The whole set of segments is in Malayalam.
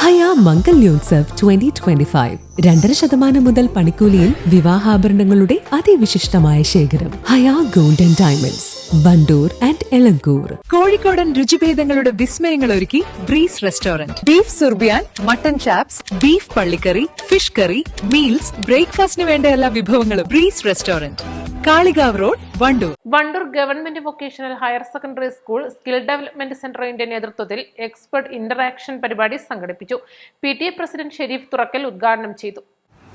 ഹയ മംഗല്യോത്സവ് 2025 2.5% മുതൽ പണിക്കൂലിയിൽ വിവാഹാഭരണങ്ങളുടെ അതിവിശിഷ്ടമായ ശേഖരം. Haya gold and diamonds, Wandoor and Elankur. കോഴിക്കോടൻ രുചിഭേദങ്ങളുടെ വിസ്മയങ്ങൾ ഒരുക്കി Breeze restaurant. Beef surbiyan, mutton chops, beef പള്ളിക്കറി, ഫിഷ് കറി, മീൽസ്, ബ്രേക്ക്ഫാസ്റ്റിന് വേണ്ട എല്ലാ വിഭവങ്ങളും. Breeze restaurant, Kalikavu road, Wandoor. Wandoor government vocational higher secondary school skill development സെന്ററിന്റെ നേതൃത്വത്തിൽ എക്സ്പെർട്ട് ഇന്ററാക്ഷൻ പരിപാടി സംഘടിപ്പിച്ചു. PTA പ്രസിഡന്റ് ഷെരീഫ് തുറക്കൽ ഉദ്ഘാടനം ചെയ്തു.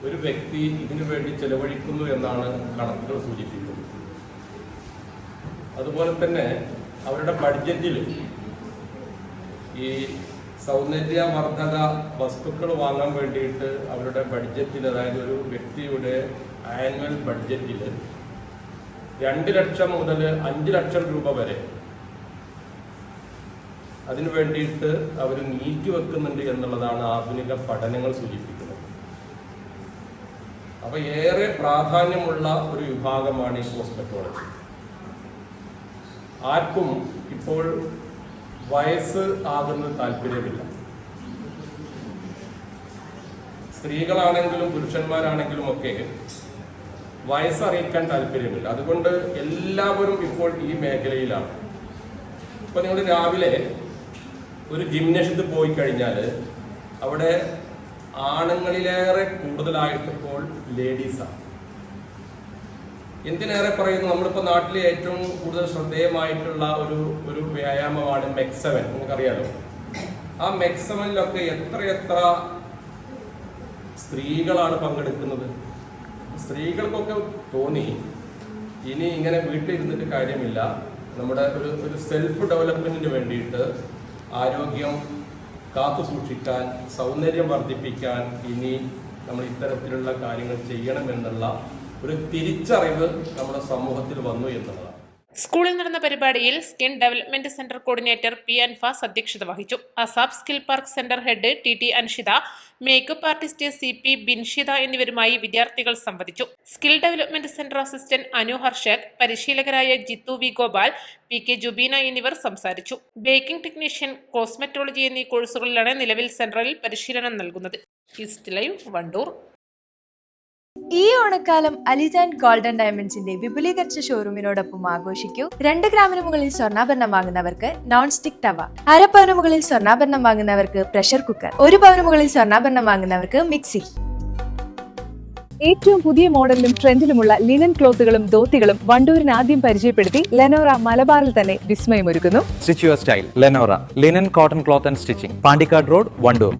ഒരു വ്യക്തി ഇതിനു വേണ്ടി ചെലവഴിക്കുന്നു എന്നാണ് കണക്കുകൾ സൂചിപ്പിക്കുന്നത്. അതുപോലെ തന്നെ അവരുടെ ബഡ്ജറ്റിൽ ഈ സൗന്ദര്യവർദ്ധക വസ്തുക്കൾ വാങ്ങാൻ വേണ്ടിയിട്ട് അവരുടെ ബഡ്ജറ്റിൽ, അതായത് ഒരു വ്യക്തിയുടെ ആനുവൽ ബഡ്ജറ്റിൽ 2 ലക്ഷം മുതൽ 5 ലക്ഷം രൂപ വരെ അതിനു വേണ്ടിയിട്ട് അവർ നീക്കിവെക്കുന്നുണ്ട് എന്നുള്ളതാണ് ആധുനിക പഠനങ്ങൾ സൂചിപ്പിക്കുന്നത്. അപ്പോൾ ഏറെ പ്രാധാന്യമുള്ള ഒരു വിഭാഗമാണ് ഈ കോസ്മെറ്റോളജി. ആർക്കും ഇപ്പോൾ വയസ്സ് ആകുന്നത് താല്പര്യമില്ല. സ്ത്രീകളാണെങ്കിലും പുരുഷന്മാരാണെങ്കിലും ഒക്കെ വയസ്സറിയിക്കാൻ താല്പര്യമില്ല. അതുകൊണ്ട് എല്ലാവരും ഇപ്പോൾ ഈ മേഖലയിലാണ്. ഇപ്പൊ നിങ്ങൾ രാവിലെ ഒരു ജിംനേഷ്യത്തിൽ പോയി കഴിഞ്ഞാൽ അവിടെ ആണുങ്ങളിലേറെ കൂടുതലായിട്ട് ഇപ്പോൾ ലേഡീസാണ്. എന്തിനേറെ പറയുന്നു, നമ്മളിപ്പോൾ നാട്ടിലെ ഏറ്റവും കൂടുതൽ ശ്രദ്ധേയമായിട്ടുള്ള ഒരു വ്യായാമമാണ് MEC7. നിങ്ങൾക്കറിയാലോ, ആ MEC7-ലൊക്കെ എത്ര സ്ത്രീകളാണ് പങ്കെടുക്കുന്നത്. സ്ത്രീകൾക്കൊക്കെ തോന്നി ഇനി ഇങ്ങനെ വീട്ടിലിരുന്നിട്ട് കാര്യമില്ല, നമ്മുടെ ഒരു സെൽഫ് ഡെവലപ്മെന്റിന് വേണ്ടിയിട്ട്, ആരോഗ്യം കാത്തു സൂക്ഷിക്കാൻ, സൗന്ദര്യം വർദ്ധിപ്പിക്കാൻ ഇനി നമ്മൾ ഇത്തരത്തിലുള്ള കാര്യങ്ങൾ ചെയ്യണമെന്നുള്ള ഒരു തിരിച്ചറിവ് നമ്മുടെ സമൂഹത്തിൽ വന്നു എന്നുള്ളതാണ്. സ്കൂളിൽ നടന്ന പരിപാടിയിൽ skin development centre coordinator P. Anfas അധ്യക്ഷത വഹിച്ചു. Asab skill park centre head TT Anshitha, makeup artist CP Binshitha എന്നിവരുമായി വിദ്യാർത്ഥികൾ സംവദിച്ചു. സ്കിൽ ഡെവലപ്മെന്റ് സെന്റർ അസിസ്റ്റന്റ് അനു ഹർഷക്, പരിശീലകരായ ജിത്തു വി ഗോപാൽ, PK ജുബീന എന്നിവർ സംസാരിച്ചു. ബേക്കിംഗ് ടെക്നീഷ്യൻ, കോസ്മെറ്റോളജി എന്നീ കോഴ്സുകളിലാണ് നിലവിൽ സെന്ററിൽ പരിശീലനം നൽകുന്നത്. East live, Wandoor. ഈ ഓണക്കാലം അലിജാൻ ഗോൾഡൻ ഡയമണ്ട്സിന്റെ വിപുലീകരിച്ച ഷോറൂമിനോടൊപ്പം ആഘോഷിക്കൂ. 2 ഗ്രാമിന് മുകളിൽ സ്വർണ്ണാഭരണം വാങ്ങുന്നവർക്ക് നോൺ സ്റ്റിക് തവ, 1/2 പവന് മുകളിൽ സ്വർണ്ണാഭരണം വാങ്ങുന്നവർക്ക് പ്രഷർ കുക്കർ, 1 പവന് മുകളിൽ സ്വർണ്ണാഭരണം വാങ്ങുന്നവർക്ക് മിക്സി. ഏറ്റവും പുതിയ മോഡലിലും ട്രെൻഡിലുമുള്ള ലിനൻ ക്ലോത്തുകളും ധോത്തികളും വണ്ടൂരിന് ആദ്യം പരിചയപ്പെടുത്തി ലെനോറ മലബാറിൽ തന്നെ വിസ്മയമൊരുക്കുന്നു. Stitch your style Lenora linen cotton cloth and stitching, Pandikkad road, Wandoor.